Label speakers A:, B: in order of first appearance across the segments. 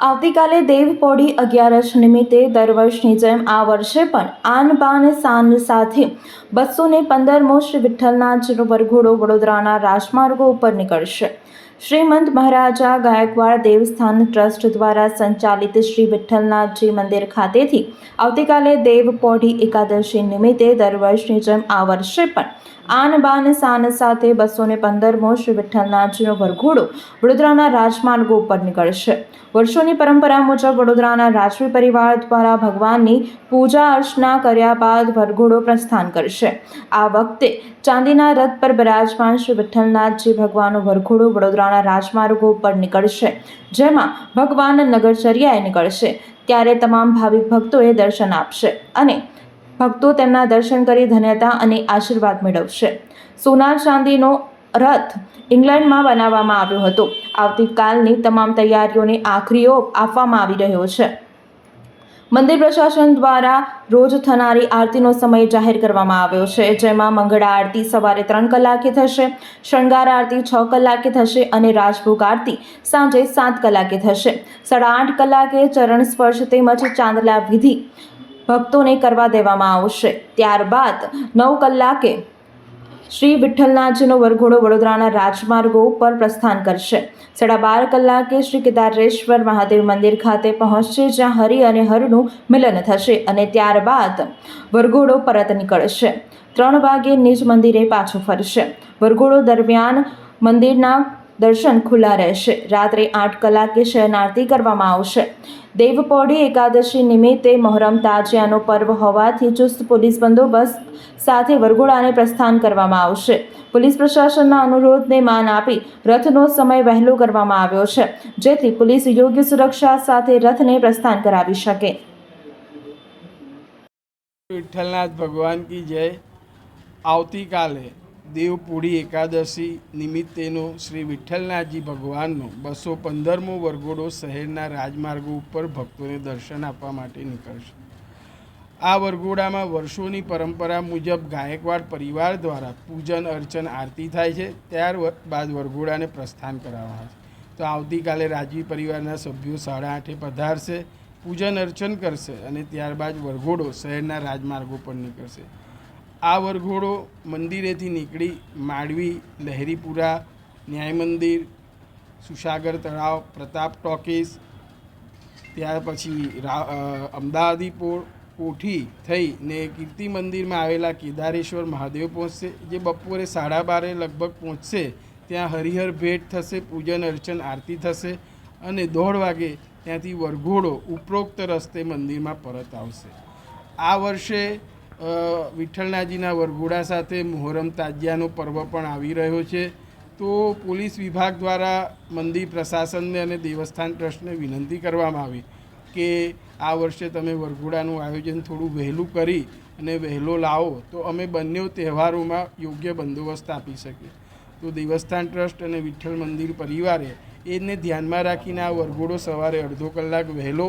A: આવતીકાલે દેવપોઢી 11 નિમિત્તે દર વર્ષની જેમ આ વર્ષે પણ આન બાન શાન સાથે 215મો શ્રી વિઠ્ઠલનાથજીનો વરઘોડો વડોદરાના રાજમાર્ગો ઉપર નીકળશે. શ્રીમંત મહારાજા ગાયકવાડ દેવસ્થાન ટ્રસ્ટ દ્વારા સંચાલિત શ્રી વિઠ્ઠલનાથજી મંદિર ખાતેથી આવતીકાલે દેવપોઢી એકાદશી નિમિત્તે દર વર્ષની જેમ આ વર્ષે પણ આન બાન શાન સાથે 215મો શ્રી વિઠ્ઠલનાથજીનો વરઘોડો વડોદરાના રાજમાર્ગો ઉપર નીકળશે. વર્ષોની પરંપરા મુજબ વડોદરાના રાજવી પરિવાર દ્વારા ભગવાનની પૂજા અર્ચના કર્યા બાદ વરઘોડો પ્રસ્થાન કરશે. આ વખતે ચાંદીના રથ પર બિરાજમાન શ્રી વિઠ્ઠલનાથજી ભગવાનનો વરઘોડો વડોદરાના રાજમાર્ગો ઉપર નીકળશે, જેમાં ભગવાન નગરચર્યાએ નીકળશે ત્યારે તમામ ભાવિક ભક્તોએ દર્શન આપશે અને ભક્તો તેમના દર્શન કરી ધન્યતા અને આશીર્વાદ મેળવશે. સોના ચાંદીનો રથ ઇંગ્લેન્ડમાં બનાવવામાં આવ્યો હતો. આવતીકાલની તમામ તૈયારીઓને આખરી ઓપ આપવામાં આવી રહ્યો છે. મંદિર પ્રશાસન દ્વારા રોજ થનારી આરતીનો સમય જાહેર કરવામાં આવ્યો છે, જેમાં મંગળા આરતી સવારે 3 કલાકે થશે, શણગાર આરતી 6 કલાકે થશે અને રાજભોગ આરતી સાંજે 7 કલાકે થશે. 8:30 કલાકે ચરણ સ્પર્શ તેમજ ચાંદલા વિધિ ભક્તોને કરવા દેવામાં આવશે. ત્યારબાદ 9 કલાકે શ્રી વિઠ્ઠલનાથજીનો વરઘોડો વડોદરાના રાજમાર્ગો પર પ્રસ્થાન કરશે. 12:30 કલાકે શ્રી કેદારેશ્વર મહાદેવ મંદિર ખાતે પહોંચશે, જ્યાં હરિ અને હરનું મિલન થશે અને ત્યારબાદ વરઘોડો પરત નીકળશે. 3 વાગે નિજ મંદિરે પાછો ફરશે. વરઘોડો દરમિયાન મંદિરના દર્શન ખુલ્લા રહેશે. રાત્રે 8 કલાકે શયનારતી કરવામાં આવશે. દેવપોઢી એકાદશી નિમિત્તે મહોરમ તાજિયાનો પર્વ હોવાથી ચુસ્ત પોલીસ બંદોબસ્ત સાથે વરઘોડાને પ્રસ્થાન કરવામાં આવશે. પોલીસ પ્રશાસનના અનુરોધને માન આપી રથનો સમય વહેલો કરવામાં આવ્યો છે, જેથી પોલીસ યોગ્ય સુરક્ષા સાથે રથને પ્રસ્થાન કરાવી શકે.
B: વિઠ્ઠલનાથ ભગવાન કી જય. આવતીકાલે દેવપોઢી એકાદશી નિમિત્તેનો શ્રી વિઠ્ઠલનાથજી ભગવાનનો 215મો વરઘોડો શહેરના રાજમાર્ગો ઉપર ભક્તોને દર્શન આપવા માટે નીકળશે. આ વરઘોડામાં વર્ષોની પરંપરા મુજબ ગાયકવાડ પરિવાર દ્વારા પૂજન અર્ચન આરતી થાય છે. ત્યારબાદ વરઘોડાને પ્રસ્થાન કરાવવામાં છે. તો આવતીકાલે રાજવી પરિવારના સભ્યો 8:30 પધારશે, પૂજન અર્ચન કરશે અને ત્યારબાદ વરઘોડો શહેરના રાજમાર્ગો પર નીકળશે. આ વરઘોડો મંદિરેથી નીકળી માંડવી, લહેરીપુરા, ન્યાય મંદિર, સુસાગર તળાવ, પ્રતાપ ટોકીઝ, ત્યાર પછી અમદાવાદીપોળ, કોઠી થઈને કીર્તિ મંદિરમાં આવેલા કેદારેશ્વર મહાદેવ પહોંચશે, જે બપોરે 12:30 લગભગ પહોંચશે. ત્યાં હરિહર ભેટ થશે, પૂજન અર્ચન આરતી થશે અને 1:30 વાગે ત્યાંથી વરઘોડો ઉપરોક્ત રસ્તે મંદિરમાં પરત આવશે. આ વર્ષે વિઠ્ઠલનાથજીના વરઘોડા સાથે મહોરમ તાજિયાનો પર્વ પણ આવી રહ્યો છે. તો પોલીસ વિભાગ દ્વારા મંદિર પ્રશાસનને અને દેવસ્થાન ટ્રસ્ટને વિનંતી કરવામાં આવી કે આ વર્ષે તમે વરઘોડાનું આયોજન થોડું વહેલું કરી અને વહેલો લાવો તો અમે બંને તહેવારોમાં યોગ્ય બંદોબસ્ત આપી શકીએ. તો દેવસ્થાન ટ્રસ્ટ અને વિઠ્ઠલ મંદિર પરિવારે એને ધ્યાનમાં રાખીને આ વરઘોડો સવારે અડધો કલાક વહેલો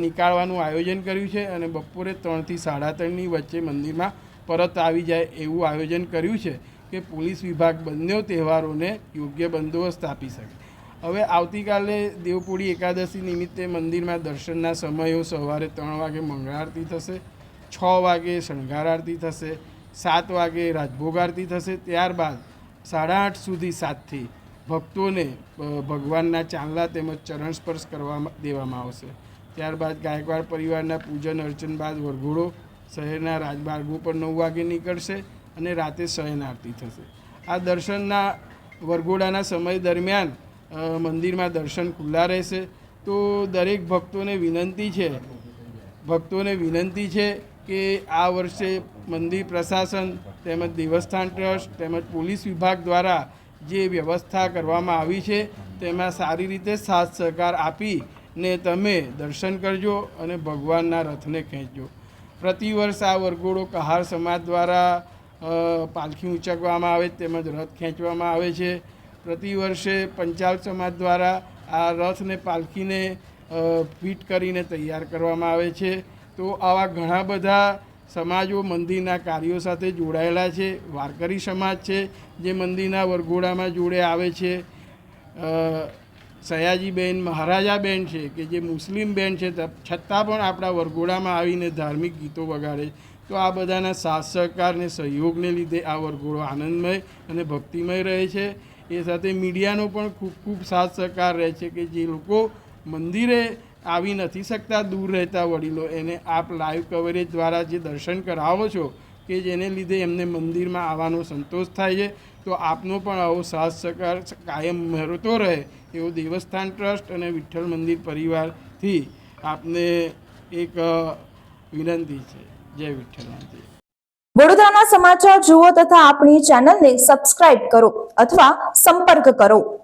B: નીકાળવાનું આયોજન કર્યું છે અને બપોરે 3 થી 3:30ની વચ્ચે મંદિરમાં પરત આવી જાય એવું આયોજન કર્યું છે કે પોલીસ વિભાગ બંને તહેવારોને યોગ્ય બંદોબસ્ત આપી શકે. હવે આવતીકાલે દેવપોઢી એકાદશી નિમિત્તે મંદિરમાં દર્શનના સમયો સવારે 3 વાગે મંગળા આરતી થશે, 6 વાગે શણગાર આરતી થશે, 7 વાગે રાજભોગ આરતી થશે. ત્યારબાદ 8:30 સુધી 7થી ભક્તોને ભગવાનના ચાંદલા તેમજ ચરણ સ્પર્શ કરવા દેવામાં આવશે. ત્યારબાદ ગાયકવાડ પરિવારના પૂજન અર્ચન બાદ વરઘોડો શહેરના રાજમાર્ગો પર 9 વાગે નીકળશે અને રાતે શયન આરતી થશે. આ દર્શનના વરઘોડાના સમય દરમિયાન મંદિરમાં દર્શન ખુલ્લા રહેશે. તો દરેક ભક્તોને વિનંતી છે કે આ વર્ષે મંદિર પ્રશાસન તેમજ દેવસ્થાન ટ્રસ્ટ તેમજ પોલીસ વિભાગ દ્વારા જે વ્યવસ્થા કરવામાં આવી છે તેમાં સારી રીતે સાથ સહકાર આપી ને તમે દર્શન કરજો અને ભગવાનના રથને ખેંચજો. પ્રતિવર્ષ આ વરઘોડો કહાર સમાજ દ્વારા પાલખી ઊંચકવામાં આવે તેમજ રથ ખેંચવામાં આવે છે. પ્રતિવર્ષે પંચાલ સમાજ દ્વારા આ રથને પાલખીને ફિટ કરીને તૈયાર કરવામાં આવે છે. તો આવા ઘણા બધા સમાજો મંદિરના કાર્યો સાથે જોડાયેલા છે. વારકરી સમાજ છે જે મંદિરના વરઘોડામાં જોડે આવે છે. સયાજીબેન મહારાજાબેન છે કે જે મુસ્લિમ બેન છે છતાં પણ આપણા વરઘોડામાં આવીને ધાર્મિક ગીતો વગાડે. તો આ બધાના સાથ સહકાર અને સહયોગને લીધે આ વરઘોડો આનંદમય અને ભક્તિમય રહે છે. એ સાથે મીડિયાનો પણ ખૂબ ખૂબ સાથ સહકાર રહે છે કે જે લોકો મંદિરે આવી નથી શકતા, દૂર રહેતા વડીલો, એને આપ લાઈવ કવરેજ દ્વારા જે દર્શન કરાવો છો કે જેને લીધે એમને મંદિરમાં આવવાનો સંતોષ થાય છે. તો આપનો પણ આવો સાથ સહકાર કાયમ મળતો રહે એવો દેવસ્થાન ટ્રસ્ટ અને વિઠ્ઠલ મંદિર પરિવારથી આપને એક વિનંતી છે. જય વિઠ્ઠલનાથ.
A: વડોદરાના સમાચાર જુઓ તથા આપણી ચેનલને સબસ્ક્રાઇબ કરો અથવા સંપર્ક કરો.